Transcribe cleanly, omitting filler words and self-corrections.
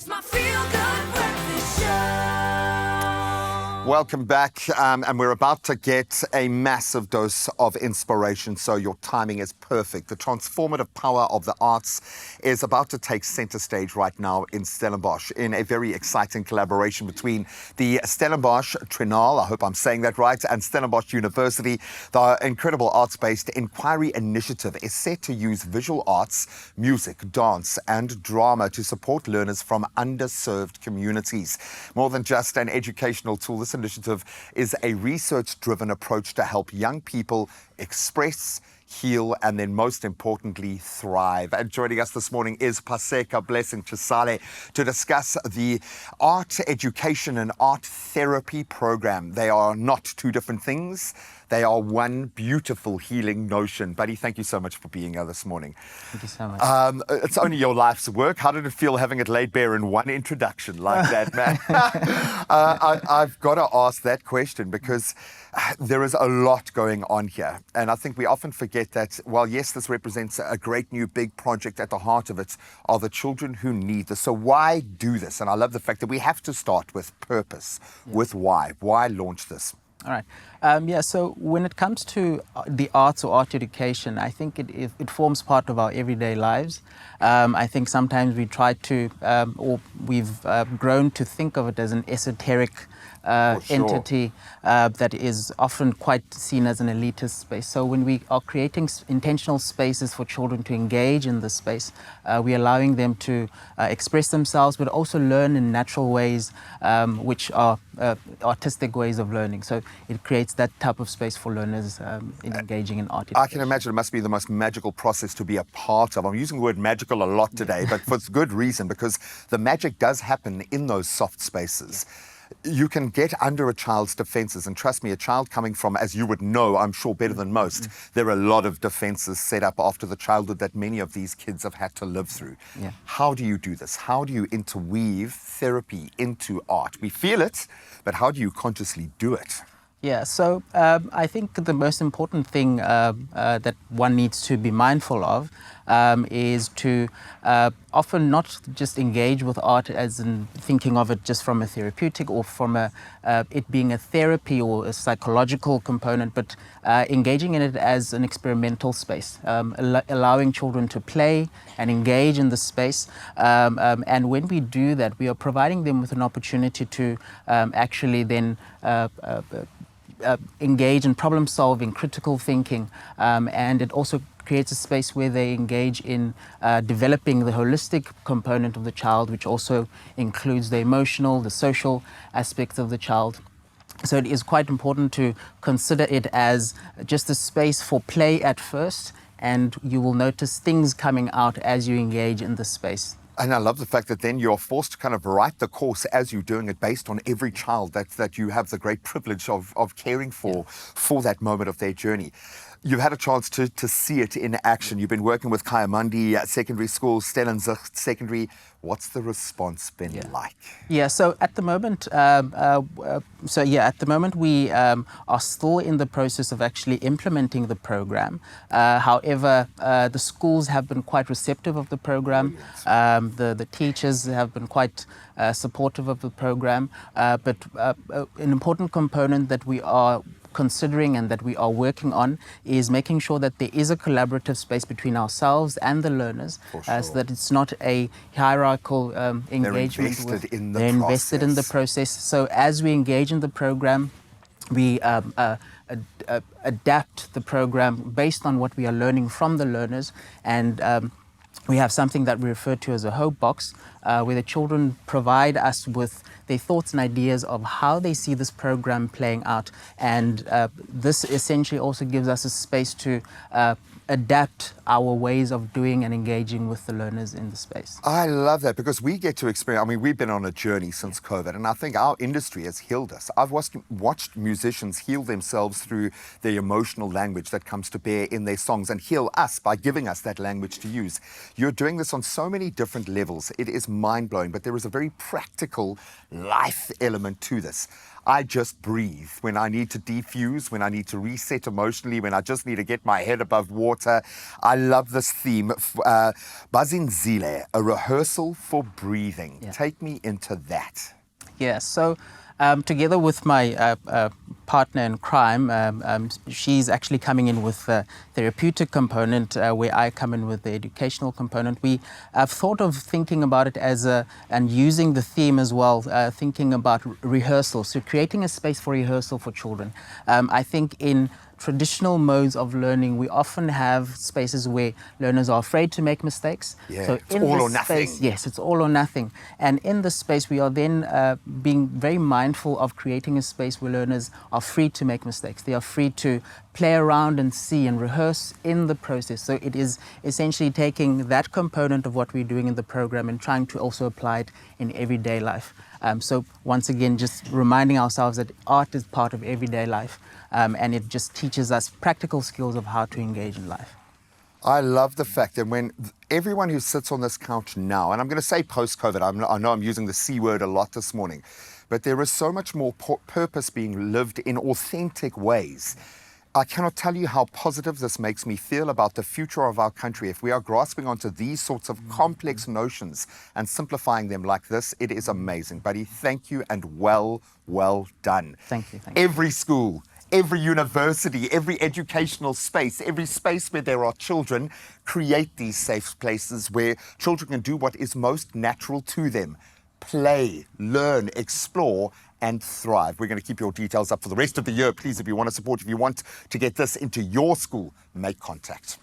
my feel-good breakfast show. Welcome back, and we're about to get a massive dose of inspiration, so your timing is perfect. The transformative power of the arts is about to take center stage right now in Stellenbosch in a very exciting collaboration between the Stellenbosch Triennale, I hope I'm saying that right, and Stellenbosch University. The incredible arts-based Inquir initiative is set to use visual arts, music, dance, and drama to support learners from underserved communities. More than just an educational tool, this initiative is a research-driven approach to help young people express, heal, and then most importantly, thrive. And joining us this morning is Paseka Blessing Chisale to discuss the art education and art therapy program. They are not two different things. They are one beautiful healing notion. Buddy, thank you so much for being here this morning. Thank you so much. It's only your life's work. How did it feel having it laid bare in one introduction like that, man? I've got to ask that question because there is a lot going on here. And I think we often forget that, while yes, this represents a great new big project, at the heart of it are the children who need this. So why do this? And I love the fact that we have to start with purpose, with why. Why launch this? All right. So when it comes to the arts or art education, I think it forms part of our everyday lives. I think sometimes we try to, or we've grown to think of it as an esoteric entity that is often quite seen as an elitist space. So when we are creating intentional spaces for children to engage in this space, we're allowing them to express themselves, but also learn in natural ways, which are artistic ways of learning. So it creates that type of space for learners in engaging in art education. I can imagine it must be the most magical process to be a part of. I'm using the word magical a lot today, but for good reason, because the magic does happen in those soft spaces. You can get under a child's defenses, and trust me, a child coming from, as you would know, I'm sure better than most, there are a lot of defenses set up after the childhood that many of these kids have had to live through. Yeah. How do you do this? How do you interweave therapy into art? We feel it, but how do you consciously do it? Yeah, so I think the most important thing that one needs to be mindful of is to often not just engage with art as in thinking of it just from a therapeutic or from it being a therapy or a psychological component, but engaging in it as an experimental space, allowing children to play and engage in the space. And when we do that, we are providing them with an opportunity to actually then engage in problem solving, critical thinking, and it also creates a space where they engage in developing the holistic component of the child, which also includes the emotional, the social aspects of the child. So it is quite important to consider it as just a space for play at first, and you will notice things coming out as you engage in the space. And I love the fact that then you're forced to kind of write the course as you're doing it based on every child that you have the great privilege of caring for that moment of their journey. You've had a chance to see it in action. You've been working with Kayamandi Secondary School, Stellenbosch Secondary. What's the response been like? Yeah, so at the moment, we are still in the process of actually implementing the program. However, the schools have been quite receptive of the program. The teachers have been quite supportive of the program. But an important component that we are considering and that we are working on is making sure that there is a collaborative space between ourselves and the learners, so that it's not a hierarchical engagement. They're invested in the process. So as we engage in the program, we adapt the program based on what we are learning from the learners, and we have something that we refer to as a hope box, where the children provide us with their thoughts and ideas of how they see this program playing out. And this essentially also gives us a space to adapt our ways of doing and engaging with the learners in the space. I love that, because we get to experience, I mean, we've been on a journey since COVID, and I think our industry has healed us. I've watched musicians heal themselves through the emotional language that comes to bear in their songs, and heal us by giving us that language to use. You're doing this on so many different levels. It is mind-blowing, but there is a very practical life element to this. I just breathe when I need to defuse, when I need to reset emotionally, when I just need to get my head above water. I love this theme. Bazinzile, a rehearsal for breathing. Yeah. Take me into that. Yeah, so together with my partner in crime, she's actually coming in with the therapeutic component, where I come in with the educational component. We have thought of thinking about it as and using the theme as well, thinking about rehearsal, so creating a space for rehearsal for children. I think in traditional modes of learning, we often have spaces where learners are afraid to make mistakes. Yeah, so it's in all this or nothing. space, yes, it's all or nothing. And in this space, we are then being very mindful of creating a space where learners are free to make mistakes. They are free to play around and see and rehearse in the process. So it is essentially taking that component of what we're doing in the program and trying to also apply it in everyday life. So once again, just reminding ourselves that art is part of everyday life, and it just teaches us practical skills of how to engage in life. I love the fact that when everyone who sits on this couch now, and I'm going to say post-COVID, I know I'm using the C word a lot this morning, but there is so much more purpose being lived in authentic ways. I cannot tell you how positive this makes me feel about the future of our country. If we are grasping onto these sorts of complex notions and simplifying them like this, it is amazing. Buddy, thank you and well done. Thank you. Thank you. Every school, every university, every educational space, every space where there are children, create these safe places where children can do what is most natural to them. Play, learn, explore, and thrive. We're going to keep your details up for the rest of the year. Please, if you want to support, if you want to get this into your school, make contact.